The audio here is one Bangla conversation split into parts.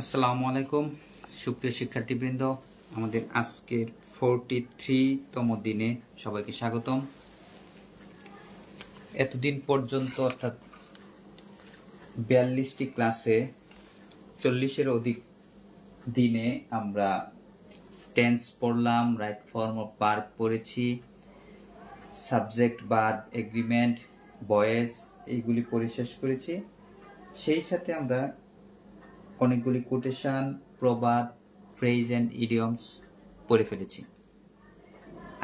আসসালামু আলাইকুম সুপ্রিয় শিক্ষার্থীবৃন্দ, আমাদের আজকের 43তম দিনে সবাইকে স্বাগতম। এতদিন পর্যন্ত অর্থাৎ 42টি ক্লাসে 40-এর অধিক দিনে আমরা টেন্স পড়লাম, রাইট ফর্ম অফ ভার্ব পড়েছি, সাবজেক্ট ভার্ব এগ্রিমেন্ট ভয়েস এইগুলি পড়ে শেষ করেছি। সেই সাথে আমরা অনেকগুলি কোটেশন, প্রবাদ, ফ্রেজ অ্যান্ড ইডিয়মস পড়ে ফেলেছি।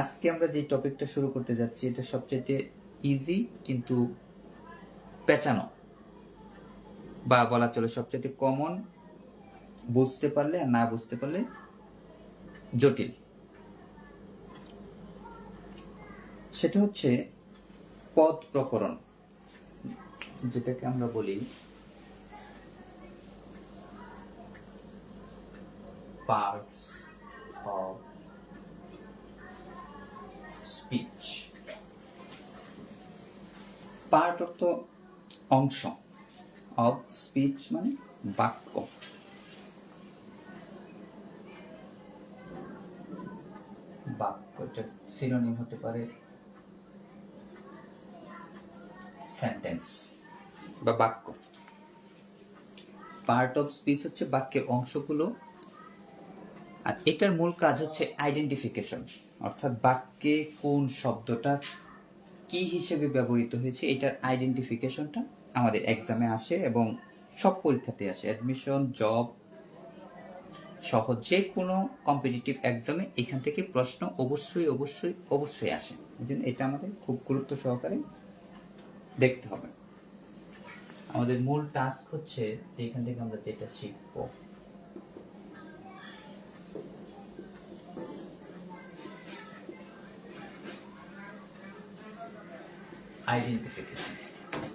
আজকে আমরা যে টপিকটা শুরু করতে যাচ্ছি এটা সবচেয়ে ইজি কিন্তু পেঁচানো, বা বলা চলে সবচেয়ে কমন, বুঝতে পারলে আর না বুঝতে পারলে জটিল। সেটা হচ্ছে পদ প্রকরণ, যেটাকে আমরা বলি পার্টস অফ স্পিচ। পার্ট অর্থ অংশ, অফ স্পিচ মানে বাক্য। বাক্য এটা সিনোনিম হতে পারে সেন্টেন্স বা বাক্য। পার্ট অফ স্পিচ হচ্ছে বাক্যের অংশগুলো, আর এটার মূল কাজ হচ্ছে আইডেন্টিফিকেশন, অর্থাৎ বাক্যে কোন শব্দটা কি হিসেবে ব্যবহৃত হয়েছে এটার আইডেন্টিফিকেশনটা আমাদের এক্সামে আসে এবং সব পরীক্ষাতে আসে। অ্যাডমিশন, জব সহ যে কোনো কম্পিটিটিভ এক্সামে এখান থেকে প্রশ্ন অবশ্যই অবশ্যই অবশ্যই আসে। এই জন্য এটা আমাদের খুব গুরুত্ব সহকারে দেখতে হবে। আমাদের মূল টাস্ক হচ্ছে যে এখান থেকে আমরা যেটা শিখব, আইডেন্টিফিকেশন।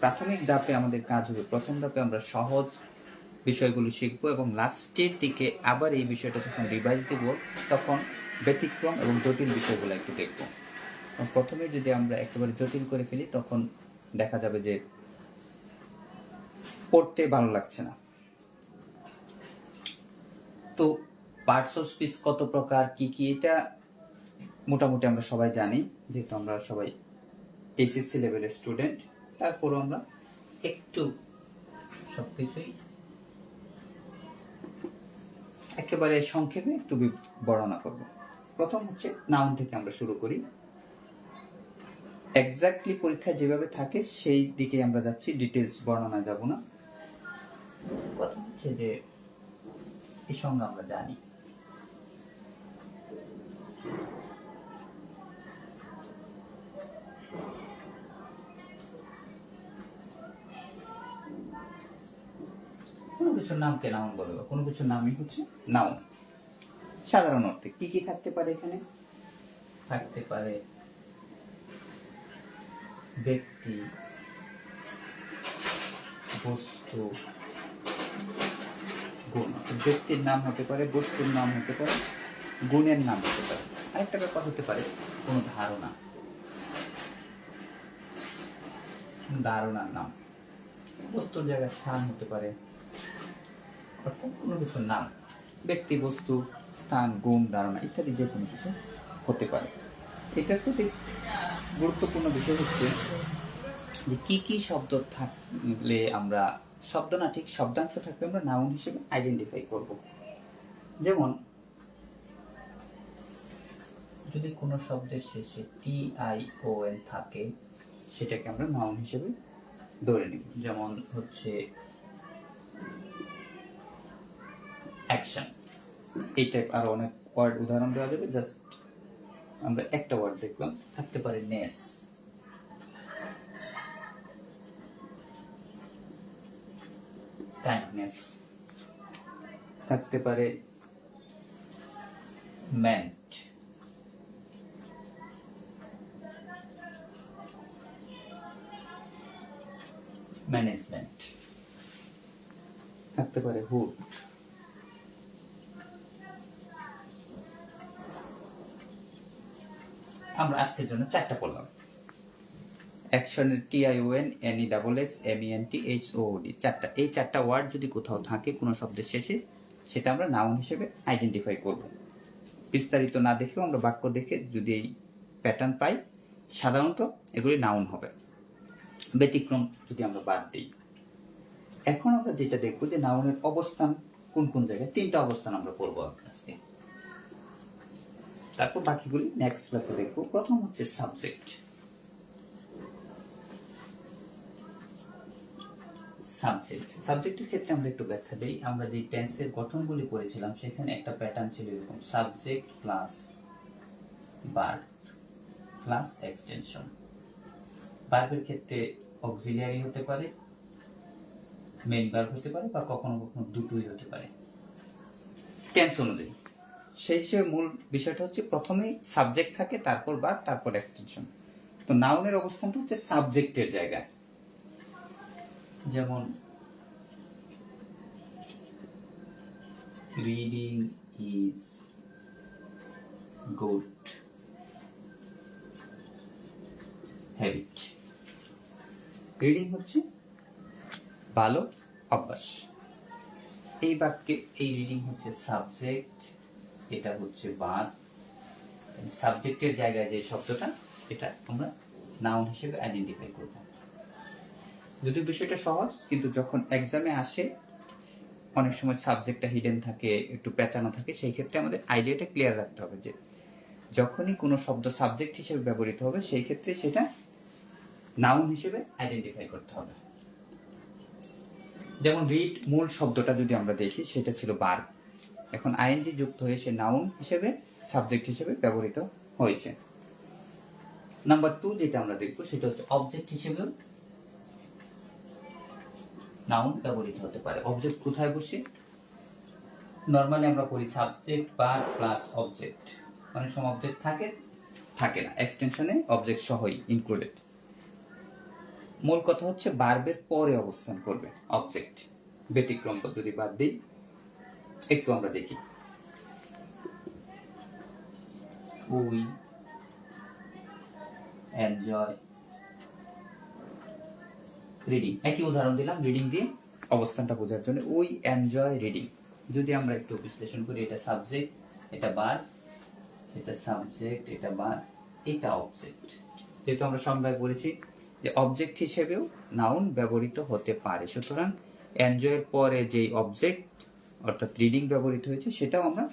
প্রাথমিক ধাপে আমাদের কাজ হবে, প্রথম ধাপে আমরা সহজ বিষয়গুলো শিখব এবং লাস্টের দিকে আবার এই বিষয়টা যখন রিভাইজ দিব তখন ব্যতিক্রম এবং জটিল বিষয়গুলো একটু দেখব। প্রথমে যদি আমরা একেবারে জটিল করে ফেলি তখন দেখা যাবে যে পড়তে ভালো লাগছে না। তো পার্টস অফ স্পিচ কত প্রকার, কি কি, এটা মোটামুটি আমরা সবাই জানি, যেহেতু আমরা সবাই এইচএসসি লেভেলের স্টুডেন্ট। তারপরও আমরা একটু সবকিছুই একেবারে সংক্ষেপে একটু বর্ণনা করব। প্রথম হচ্ছে নাউন থেকে আমরা শুরু করি। এক্স্যাক্টলি পরীক্ষায় যেভাবে থাকে সেই দিকে আমরা যাচ্ছি, ডিটেলস বর্ণনা যাব না। কথা হচ্ছে যে এই সংজ্ঞা আমরা জানি। কোনো কিছুর নামকে নাউন বলে, কোনো কিছুর নামই হচ্ছে নাউন। সাধারণ অর্থে কি কি থাকতে পারে এখানে? থাকতে পারে ব্যক্তি, বস্তু, গুণ। ব্যক্তির নাম হতে পারে, বস্তুর নাম হতে পারে, গুণের নাম হতে পারে। আরেকটা ব্যাপার হতে পারে কোনো ধারণা, ধারণার নাম। বস্তুর জায়গায় স্থান হতে পারে, অর্থাৎ কোনো কিছুর নাম। ব্যক্তি, বস্তু, স্থান, গুণ, ধারণা ইত্যাদি যে কোনো কিছু হতে পারে। এটার প্রতি গুরুত্বপূর্ণ বিষয় হচ্ছে যে কি কি শব্দ থাকলে আমরা, শব্দ না ঠিক শব্দাংশ থাকলে আমরা নাউন হিসেবে আইডেন্টিফাই করব। যেমন যদি কোনো শব্দের শেষে TION থাকে সেটাকে আমরা নাউন হিসেবে ধরে নিব। যেমন হচ্ছে অ্যাকশন, এই টাইপ আরো অনেক ওয়ার্ড উদাহরণ দেওয়া যাবে, জাস্ট আমরা একটা ওয়ার্ড দেখলাম। থাকতে পারে নেস, কাইন্ডনেস, থাকতে পারে মেন্ট, ম্যানেজমেন্ট, থাকতে পারে হুড। আমরা আজকের জন্য চারটা পড়লাম। অ্যাকশনের TION, NESS, MENT, HOOD, চারটা। এই চারটা ওয়ার্ড যদি কোথাও থাকে কোনো শব্দের শেষে সেটা আমরা নাউন হিসেবে আইডেন্টিফাই করব। বিস্তারিত না দেখেও আমরা বাক্য দেখে যদি এই প্যাটার্ন পাই, সাধারণত এগুলি নাউন হবে, ব্যতিক্রম যদি আমরা বাদ দিই। এখন আমরা যেটা দেখবো যে নাউনের অবস্থান কোন কোন জায়গায়, 3টা অবস্থান আমরা পড়বো আজকে, তারপর বাকিগুলি নেক্সট ক্লাসে দেখবো। প্রথম হচ্ছে সাবজেক্ট। সাবজেক্টের ক্ষেত্রে আমরা একটু ব্যাখ্যা দিই। আমরা যে টেন্সের গঠনগুলি পড়েছিলাম সেখানে একটা প্যাটার্ন ছিল এরকম: subject plus verb plus extension. ভার্বের ক্ষেত্রে অক্সিলিয়ারি হতে পারে, মেইন ভার্ব হতে পারে, বা কখনো কখনো দুটোই হতে পারে টেন্স অনুযায়ী। সেই হিসেবে মূল বিষয়টা হচ্ছে প্রথমেই সাবজেক্ট থাকে, তারপর ভার্ব, তারপর এক্সটেনশন। তো নাউনের অবস্থানটা হচ্ছে সাবজেক্টের জায়গায়। যেমন reading is good habit. Reading হচ্ছে ভালো অভ্যাস। এই বাক্যে এই রিডিং হচ্ছে সাবজেক্ট, এটা হচ্ছে ভার্ব। সাবজেক্টের জায়গায় যে শব্দটা, এটা আমরা নাউন হিসেবে আইডেন্টিফাই করব। যদিও বিষয়টা সহজ, কিন্তু যখন এক্সামে আসে অনেক সময় সাবজেক্টটা হিডেন থাকে, একটু পেঁচানো থাকে। সেই ক্ষেত্রে আমাদের আইডিয়াটা ক্লিয়ার রাখতে হবে যে যখনই কোনো শব্দ সাবজেক্ট হিসেবে ব্যবহৃত হবে সেই ক্ষেত্রে সেটা নাউন হিসেবে আইডেন্টিফাই করতে হবে। যেমন রিড মূল শব্দটা যদি আমরা দেখি সেটা ছিল ভার্ব, এখন আইএনজি যুক্ত হয়ে সে নাউন হিসেবে, সাবজেক্ট হিসেবে ব্যবহৃত হয়েছে। নাম্বার 2 যেটা আমরা দেখবো সেটা হচ্ছে অবজেক্ট হিসেবেও নাউন ব্যবহৃত হতে পারে। অবজেক্ট কোথায় বসে? নরমালি আমরা পড়ি সাবজেক্ট ভার্ব প্লাস অবজেক্ট। অনেক সময় অবজেক্ট থাকে, থাকে না, এক্সটেনশনে অবজেক্ট সহই ইনক্লুডেড। মূল কথা হচ্ছে ভার্বের পরে অবস্থান করবে অবজেক্ট। ব্যতিক্রম যদি বাদ দিই, একটু আমরা দেখি। We enjoy reading. একই উদাহরণ দিলাম রিডিং দিয়ে অবস্থানটা বোঝার জন্য। We enjoy reading. যদি আমরা একটু বিশ্লেষণ করি, এটা সাবজেক্ট, এটা ভার্ব, এটা সাবজেক্ট, এটা ভার্ব, এটা অবজেক্ট। যেহেতু আমরা সংজ্ঞায় পড়েছি যে অবজেক্ট হিসেবেও নাউন ব্যবহৃত হতে পারে, সুতরাং এনজয়ের পরে যে অবজেক্ট অর্থাৎ রিডিং ব্যবহৃত হয়েছে সেটাও আমরা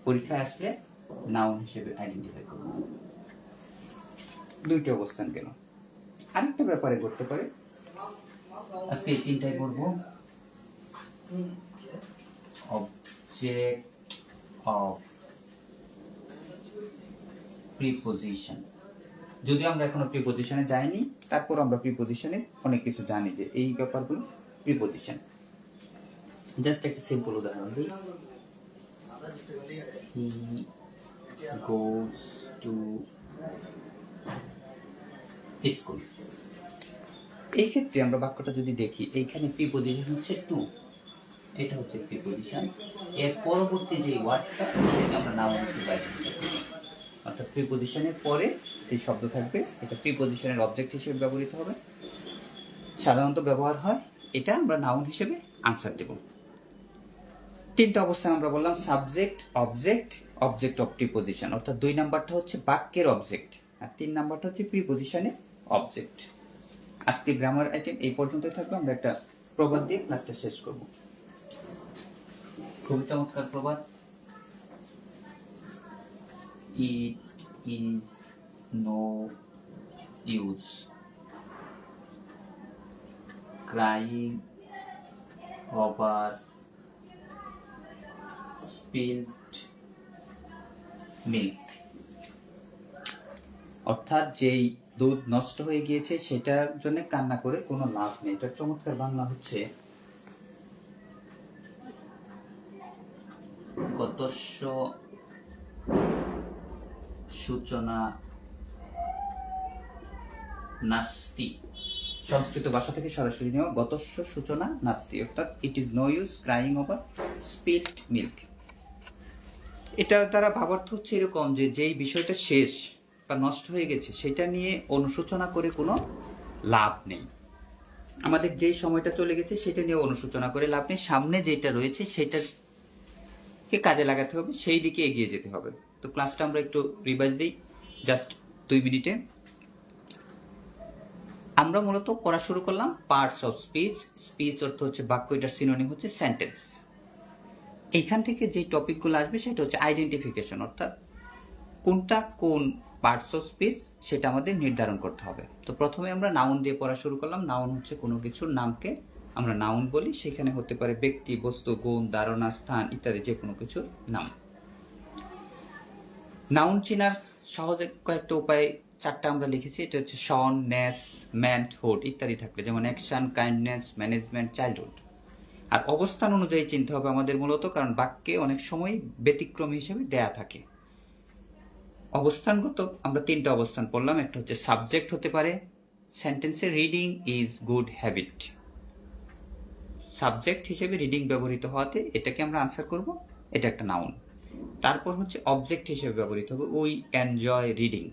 পরীক্ষায় আসলে নাউন হিসেবে আইডেন্টিফাই করব। দুইটি অবস্থান গেল। আরেকটা ব্যাপারে করতে পারে, আজকে এই 3টাই করব। Object of preposition. যদি আমরা এখনো প্রিপজিশনে যাইনি, তারপর আমরা প্রিপজিশনে অনেক কিছু জানি যে এই ব্যাপারগুলো প্রিপজিশন। জাস্ট একটা সিম্পল উদাহরণ দিই। হি গোস টু স্কুল। এই ক্ষেত্রে আমরা বাক্যটা যদি দেখি, এইখানে প্রিপজিশন হচ্ছে টু, এটা হচ্ছে প্রিপজিশন। এর পরবর্তী যে ওয়ার্ডটা সেটাকে আমরা নাউন হিসেবে আইডেন্টিফাই করব। অর্থাৎ প্রিপজিশনের পরে যে শব্দ থাকবে এটা প্রিপজিশনের অবজেক্ট হিসেবে ব্যবহৃত হবে, সাধারণত ব্যবহার হয়, এটা আমরা নাউন হিসেবে আনসার দেব। 3টা অবস্থান আমরা বললাম: subject, object, object of preposition. অর্থাৎ 2 নাম্বারটা হচ্ছে বাক্যের অবজেক্ট, আর 3 নাম্বারটা হচ্ছে প্রিপজিশনের অবজেক্ট। আজকে গ্রামার আইটেম এই পর্যন্তই থাকবে। আমরা একটা প্রবাদ দিয়ে ক্লাসটা শেষ করব। খুব চমৎকার প্রবাদ: It is no use crying over spilled milk। অর্থাৎ যেই দুধ নষ্ট হয়ে গিয়েছে সেটার জন্য কান্না করে কোনো লাভ নেই। এটার চমৎকার বাংলা হচ্ছে: গতস্য সূচনা নাস্তি। সংস্কৃত ভাষা থেকে সরাসরি নেওয়া, গতস্য সূচনা নাস্তি, অর্থাৎ it is no use crying over spilled milk. এটা দ্বারা ভাবার্থ হচ্ছে এরকম যে যেই বিষয়টা শেষ বা নষ্ট হয়ে গেছে সেটা নিয়ে অনুশোচনা করে কোনো লাভ নেই। আমাদের যেই সময়টা চলে গেছে সেটা নিয়ে অনুশোচনা করে লাভ নেই, সামনে যেটা রয়েছে সেটা কে কাজে লাগাতে হবে, সেই দিকে এগিয়ে যেতে হবে। তো ক্লাসটা আমরা একটু রিভাইজ দিই জাস্ট 2 মিনিটে। আমরা মূলত পড়া শুরু করলাম পার্টস অফ স্পিচ। স্পিচ অর্থ হচ্ছে বাক্য, এটার সিনোনিম হচ্ছে সেন্টেন্স। এইখান থেকে যে টপিকগুলো আসবে সেটা হচ্ছে আইডেন্টিফিকেশন, অর্থাৎ কোনটা কোন পার্টস অফ স্পিচ সেটা আমাদের নির্ধারণ করতে হবে। তো প্রথমে আমরা নাউন দিয়ে পড়া শুরু করলাম। নাউন হচ্ছে কোনো কিছুর নামকে আমরা নাউন বলি, সেখানে হতে পারে ব্যক্তি, বস্তু, গুণ, ধারণা, স্থান ইত্যাদি যে কোনো কিছুর নাম। নাউন চেনার সহজে কয়েকটা উপায় 4টা আমরা লিখেছি। এটা হচ্ছে শন, নেস, ম্যান্ট, হুড ইত্যাদি থাকলে, যেমন অ্যাকশন, কাইন্ডনেস, ম্যানেজমেন্ট, চাইল্ডহুড। আর অবস্থান অনুযায়ী চিনতে হবে আমাদের মূলত, কারণ বাক্যে অনেক সময় ব্যতিক্রমী হিসেবে দেয়া থাকে। অবস্থানগত আমরা 3টা অবস্থান পড়লাম। একটা হচ্ছে সাবজেক্ট হতে পারে সেন্টেন্সে reading is good habit. Subject হিসেবে রিডিং ব্যবহৃত হওয়াতে এটাকে আমরা আনসার করব, এটা একটা নাউন। তারপর হচ্ছে অবজেক্ট হিসেবে ব্যবহৃত হবে উই এনজয় রিডিং।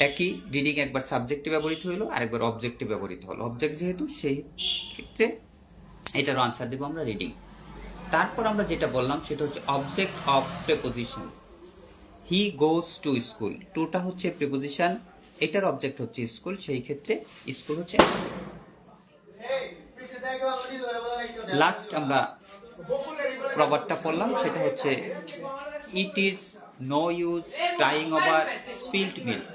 একই রিডিং একবার সাবজেক্টে ব্যবহৃত হলো, আরেকবার অবজেক্টে ব্যবহৃত হলো। অবজেক্ট যেহেতু, সেই ক্ষেত্রে এটারও আনসার দেবো আমরা রিডিং। তারপর আমরা যেটা বললাম সেটা হচ্ছে object of preposition. He goes to school, টুটা হচ্ছে প্রিপোজিশন, এটার অবজেক্ট হচ্ছে স্কুল, সেই ক্ষেত্রে স্কুল হচ্ছে। লাস্ট আমরা প্রবাদটা পড়লাম, সেটা হচ্ছে it is no use crying over spilled milk.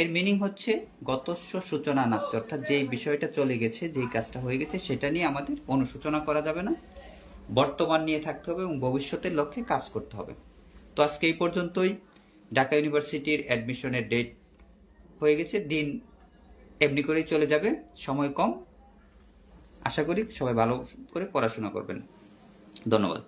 এর মিনিং হচ্ছে গতস্য সূচনা নাস্তি, অর্থাৎ যেই বিষয়টা চলে গেছে, যেই কাজটা হয়ে গেছে সেটা নিয়ে আমাদের অনুশোচনা করা যাবে না, বর্তমান নিয়ে থাকতে হবে এবং ভবিষ্যতের লক্ষ্যে কাজ করতে হবে। তো আজকে এই পর্যন্তই। ঢাকা ইউনিভার্সিটির অ্যাডমিশনের ডেট হয়ে গেছে, দিন এমনি করেই চলে যাবে, সময় কম। আশা করি সবাই ভালো করে পড়াশোনা করবেন। ধন্যবাদ।